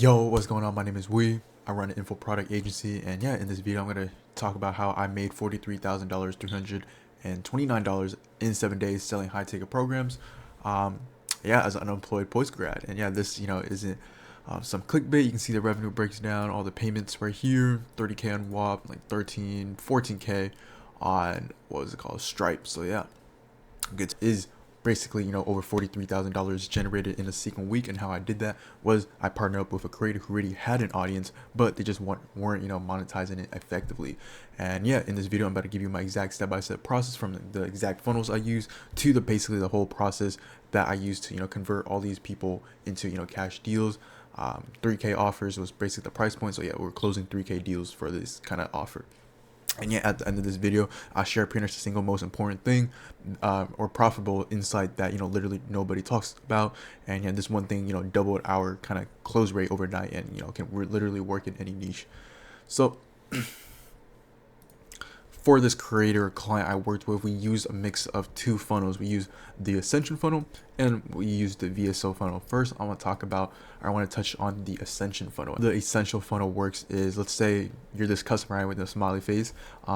Yo, what's going on? My name is Wee. I run an info product agency, and yeah, in this video, I'm gonna talk about how I made $43,000, $329 in 7 days selling high ticket programs. Um, yeah, as an unemployed post grad, and yeah, this isn't some clickbait. You can see the revenue breaks down, all the payments right here: 30K on WAP, like 13, 14K on what was it called, Stripe. So yeah, good is basically over $43,000 generated in a single week. And how I did that was I partnered up with a creator who already had an audience, but they just weren't monetizing it effectively. And yeah, in this video I'm about to give you my exact step-by-step process from the exact funnels I use to the basically the whole process that I used to convert all these people into cash deals. 3K offers was basically the price point, so yeah, we're closing 3K deals for this kind of offer. And yeah, at the end of this video, I'll share pretty much the single most important thing or profitable insight that literally nobody talks about. And yeah, this one thing doubled our kind of close rate overnight, and can literally work in any niche. So for this creator client I worked with, we use a mix of two funnels. We use the Ascension funnel and we use the VSO funnel. First, I want to touch on the Ascension funnel. The Essential funnel works is, let's say you're this customer, right, with a smiley face.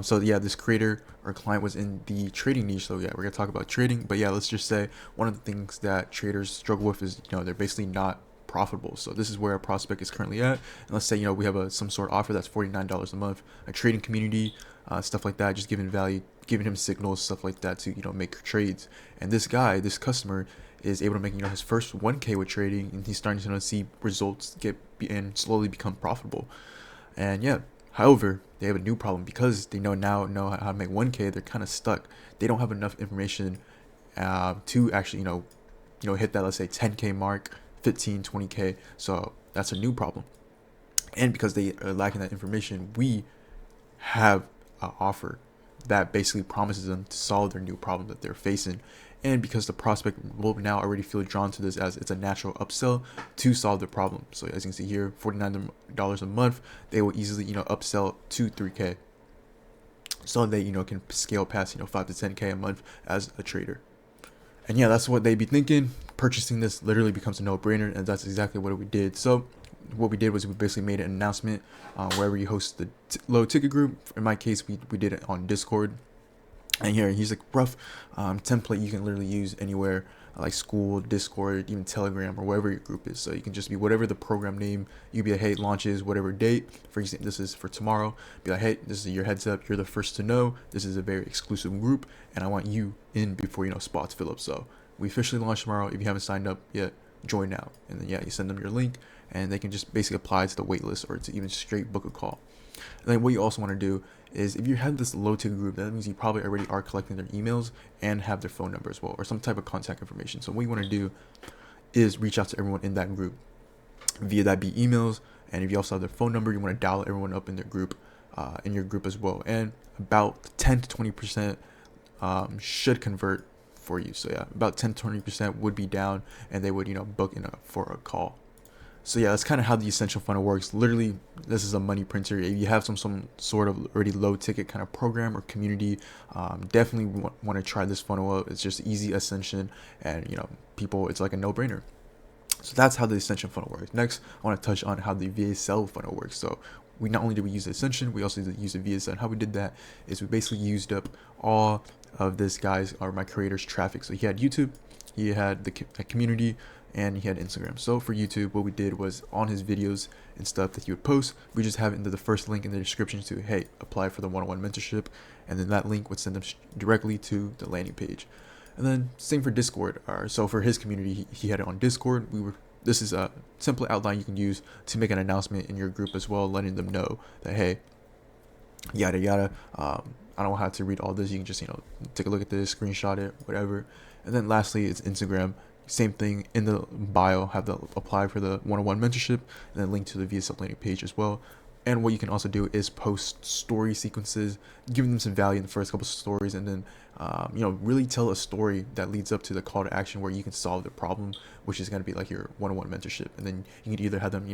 So yeah, this creator or client was in the trading niche. So yeah, we're gonna talk about trading. But yeah, let's just say one of the things that traders struggle with is they're basically not profitable. So this is where a prospect is currently at, and let's say we have some sort of offer that's $49 a month, a trading community, stuff like that, just giving value, giving him signals, stuff like that to make trades. And this customer is able to make his first 1K with trading, and he's starting to see results and slowly become profitable. And yeah, however, they have a new problem because they know how to make 1K. They're kind of stuck. They don't have enough information to actually hit that, let's say, 10K mark, 15, 20K. So that's a new problem. And because they are lacking that information, we have an offer that basically promises them to solve their new problem that they're facing. And because the prospect will now already feel drawn to this, as it's a natural upsell to solve the problem. So as you can see here, $49 a month, they will easily upsell to 3K, so they can scale past 5 to 10K a month as a trader. And yeah, that's what they'd be thinking. Purchasing this literally becomes a no-brainer, and that's exactly what we did. So what we did was we basically made an announcement wherever you host the low ticket group. In my case, we did it on Discord. And here, here's a rough template you can literally use anywhere, like school, Discord, even Telegram, or wherever your group is. So you can just be whatever the program name. You be like, hey, launches whatever date. For example, this is for tomorrow. Be like, hey, this is your heads up. You're the first to know. This is a very exclusive group, and I want you in before spots fill up. So we officially launch tomorrow. If you haven't signed up yet, join now. And then yeah, you send them your link, and they can just basically apply to the waitlist or to even straight book a call. And then what you also want to do is, if you have this low ticket group, that means you probably already are collecting their emails and have their phone number as well, or some type of contact information. So what you want to do is reach out to everyone in that group via that be emails. And if you also have their phone number, you want to dial everyone up in their group, in your group as well. And about 10 to 20% should convert for you. So yeah, about 10 to 20% would be down, and they would book in for a call. So yeah, that's kind of how the Essential funnel works. Literally, this is a money printer. If you have some sort of already low ticket kind of program or community, definitely want to try this funnel out. It's just easy Ascension, and people, it's like a no-brainer. So that's how the Ascension funnel works. Next, I want to touch on how the VSL funnel works. So we not only did we use Ascension, we also use the VSL. And how we did that is we basically used up all of this guy's, or my creator's, traffic. So he had YouTube, he had the community, and he had Instagram. So for YouTube, what we did was, on his videos and stuff that he would post, we just have it into the first link in the description to, hey, apply for the one-on-one mentorship, and then that link would send them directly to the landing page. And then same for Discord. So for his community, he had it on Discord. This is a simple outline you can use to make an announcement in your group as well, letting them know that, hey, yada yada, I don't have to read all this. You can just take a look at this, screenshot it, whatever. And then lastly, it's Instagram. Same thing, in the bio, have the apply for the one-on-one mentorship, and then link to the VSL landing page as well. And what you can also do is post story sequences, giving them some value in the first couple of stories, and then really tell a story that leads up to the call to action where you can solve the problem, which is going to be like your one-on-one mentorship. And then you can either have them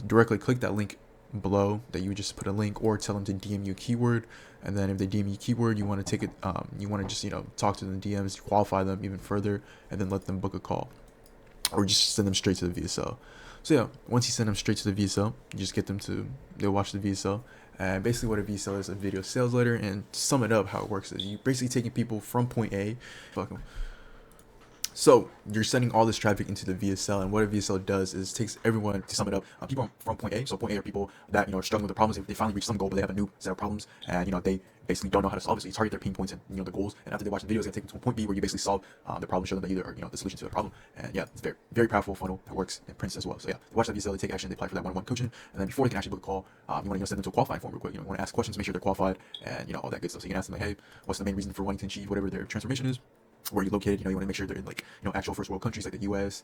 directly click that link below that you just put a link, or tell them to DM you a keyword. And then if they DM you keyword, you want to take it, you want to just talk to them in DMs, qualify them even further, and then let them book a call, or just send them straight to the VSL. So yeah, once you send them straight to the VSL, you just get them to, they'll watch the VSL. And basically what a VSL is, a video sales letter. And to sum it up, how it works is you basically taking people from point A, fuck 'em. So you're sending all this traffic into the VSL, and what a VSL does is takes everyone, to sum it up, people from point A. So point A are people that are struggling with the problems. If they finally reach some goal, but they have a new set of problems, and they basically don't know how to solve it. So you target their pain points and the goals, and after they watch the video, it's gonna take them to a point B where you basically solve the problem, show them that either are the solution to the problem. And yeah, it's very very powerful funnel. It works in Prince as well. So yeah, they watch that VSL, they take action, they apply for that one-on-one coaching, and then before they can actually book a call, you want to send them to a qualifying form real quick. You want to ask questions, make sure they're qualified, and all that good stuff. So you can ask them like, hey, what's the main reason for wanting to achieve whatever their transformation is? Where you're located, you want to make sure they're in actual first world countries like the US,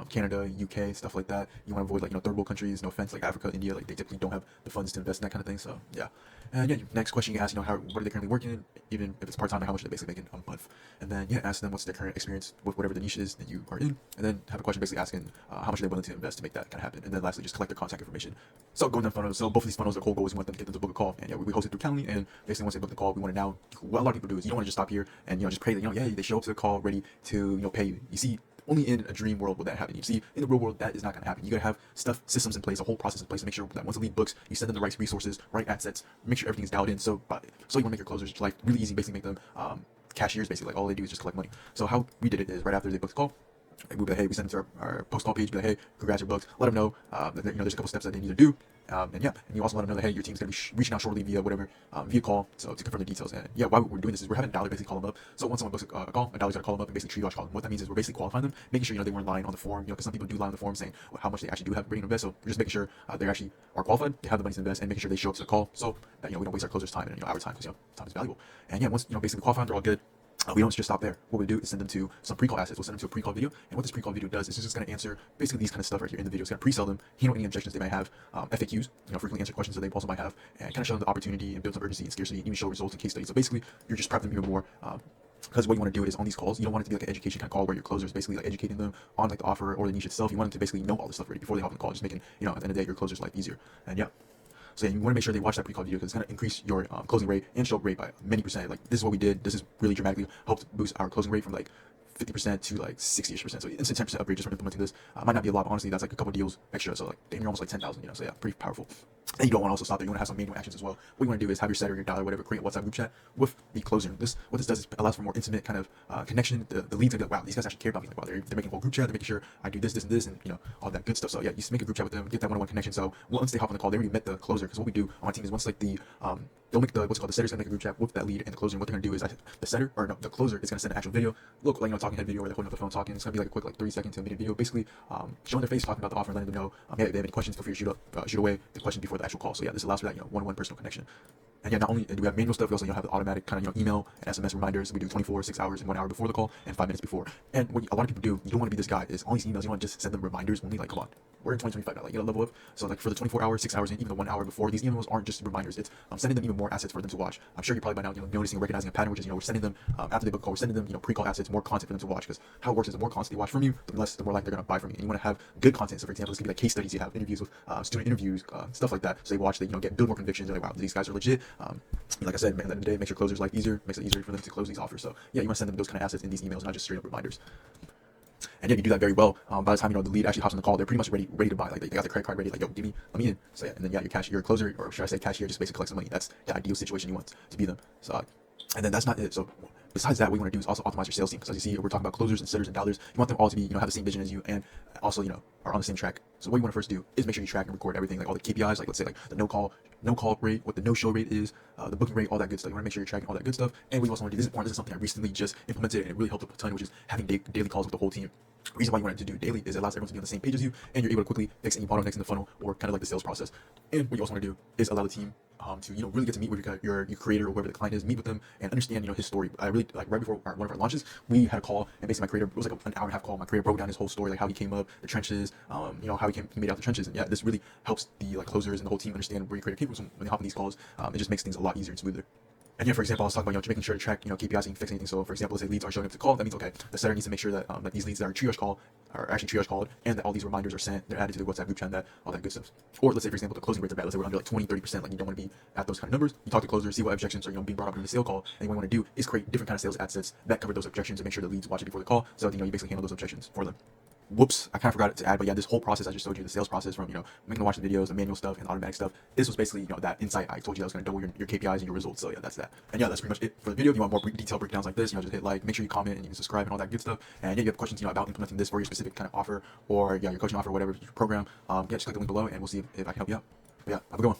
Canada, UK, stuff like that. You want to avoid third world countries, no offense, like Africa, India, they typically don't have the funds to invest in that kind of thing. So yeah, and yeah, next question you ask, what are they currently working in, even if it's part time, how much are they basically making a month, and then yeah, ask them what's their current experience with whatever the niche is that you are in, and then have a question basically asking how much are they willing to invest to make that kind of happen, and then lastly just collect their contact information. So going down funnels, so both of these funnels, the whole goal is we want them to get them to book a call, and yeah, we host it through Calendly, and basically once they book the call, we want to now, what a lot of people do is you don't want to just stop here and just pray that yeah, they show up to the call ready to pay you. You see, only in a dream world will that happen. You see, in the real world, that is not going to happen. You got to have systems in place, a whole process in place to make sure that once a lead books, you send them the right resources, right assets, make sure everything's dialed in. So you want to make your closers life really easy, basically make them cashiers. Basically, all they do is just collect money. So how we did it is right after they booked the call, we'd be like, hey, we send them to our post call page, be like, hey, congrats, you're booked. Let them know that there's a couple steps that they need to do. And yeah, and you also let them know that, hey, your team's going to be reaching out shortly via whatever, via call, so to confirm the details. And yeah, why we're doing this is we're having a dollar basically call them up. So once someone books a call, a dollar's going to call them up and basically triage call them. What that means is we're basically qualifying them, making sure, they weren't lying on the form, because some people do lie on the form saying how much they actually do have bringing to invest. So we're just making sure they actually are qualified, they have the money to invest, and making sure they show up to the call so that, we don't waste our closers' time and, our time, because, time is valuable. And yeah, once, basically qualified, they're all good. We don't just stop there. What we do is send them to some pre-call assets. We'll send them to a pre-call video, and what this pre-call video does is it's just going to answer basically these kind of stuff right here in the video. It's going to pre-sell them, handle any objections they might have, FAQs, frequently answered questions that they also might have, and kind of show them the opportunity and build some urgency and scarcity, even show results and case studies. So basically, you're just prepping them even more. Because what you want to do is on these calls, you don't want it to be like an education kind of call where your closer is basically educating them on the offer or the niche itself. You want them to basically know all this stuff already before they hop on the call, just making at the end of the day your closer's life easier. And yeah. So yeah, you want to make sure they watch that pre-call video because it's going to increase your closing rate and show up rate by many percent. This is what we did. This is really dramatically helped boost our closing rate from 50% to 60ish%. So instant 10% upgrade just from implementing this. Might not be a lot, but honestly, that's a couple deals extra. So damn, you're almost 10,000. So yeah, pretty powerful. And you don't want to also stop there. You want to have some manual actions as well. What you want to do is have your setter, your dialer, whatever, create a WhatsApp group chat with the closer. What this does is allows for more intimate kind of connection. The leads are like, wow, these guys actually care about me. Wow, they're making a whole group chat. They're making sure I do this, and this, and all that good stuff. So yeah, you just make a group chat with them, get that one-on-one connection. So once they hop on the call, they already met the closer. Because what we do on my team is once they'll make the the setter's gonna make a group chat with that lead and the closer. And what they're gonna do is the closer is gonna send an actual video, talking head video where they're holding up the phone talking. It's gonna be a quick 30-second to a minute video, basically showing their face, talking about the offer, and letting them know hey, if they have any questions, feel free to shoot away the question before the actual call. So yeah, this allows for that one-on-one personal connection. And yeah, not only do we have manual stuff, we also have the automatic kind of email and SMS reminders. We do 24, 6 hours, and 1 hour before the call, and 5 minutes before. And what a lot of people do, you don't want to be this guy, is all these emails, you want to just send them reminders only. Come on, we're in 2025 now, you gotta level up. So for the 24 hours, 6 hours, and even the 1 hour before, these emails aren't just reminders. It's sending them even more assets for them to watch. I'm sure you're probably by now noticing and recognizing a pattern, which is we're sending them after they book a call, we're sending them pre-call assets, more content for them to watch. Because how it works is the more content they watch from you, the more likely they're gonna buy from you. And you want to have good content. So for example, this could be case studies you have, interviews with student interviews, stuff like that. So they watch, they build more convictions. They're like, wow, these guys are legit. Like I said, man, at the end of the day, makes your closers' life easier, makes it easier for them to close these offers. So yeah, you want to send them those kind of assets in these emails, not just straight up reminders. And yeah, you do that very well. By the time the lead actually hops on the call, they're pretty much ready to buy. They got the credit card ready. Yo, let me in. So yeah, and then yeah, your closer, or should I say cashier, just basically collects the money. That's the ideal situation you want to be them. So, and then that's not it. So besides that, what you want to do is also optimize your sales team. Because as you see, we're talking about closers and setters and dialers. You want them all to be have the same vision as you, and also are on the same track. So what you want to first do is make sure you track and record everything, all the KPIs, let's say the no call rate, what the no show rate is, the booking rate, all that good stuff. You want to make sure you're tracking all that good stuff. And what you also want to do, this is important, this is something I recently just implemented, and it really helped a ton, which is having daily calls with the whole team. The reason why you want to do daily is it allows everyone to be on the same page as you, and you're able to quickly fix any bottlenecks in the funnel or kind of the sales process. And what you also want to do is allow the team to really get to meet with your creator or whoever the client is, meet with them and understand his story. I really right before one of our launches, we had a call, and basically my creator, it was an hour and a half call. My creator broke down his whole story, how he came up, the trenches, how he made out the trenches. And yeah, this really helps the closers and the whole team understand where your creator came from. So when they hop on these calls, it just makes things a lot easier and smoother. And yeah, for example, I was talking about making sure to track KPIs and fix anything. So for example, let's say leads are showing up to call, that means okay, the setter needs to make sure that these leads that are triage called are actually triage called, and that all these reminders are sent, they're added to the WhatsApp group chat, and all that good stuff. Or let's say for example the closing rates are bad. Let's say we're under 20-30%. You don't want to be at those kind of numbers. You talk to closers, see what objections are being brought up in the sale call, and what you want to do is create different kind of sales assets that cover those objections and make sure the leads watch it before the call, so that you basically handle those objections for them. whoops, I kind of forgot to add, but yeah, this whole process I just showed you, the sales process from, making the watch the videos, the manual stuff, and automatic stuff. This was basically, that insight I told you that was going to double your KPIs and your results. So yeah, that's that. And yeah, that's pretty much it for the video. If you want more detailed breakdowns like this, just hit like, make sure you comment, and you can subscribe and all that good stuff. And yeah, you have questions, about implementing this for your specific kind of offer, or yeah, your coaching offer, whatever your program. Yeah, just click the link below, and we'll see if I can help you out. But yeah, have a good one.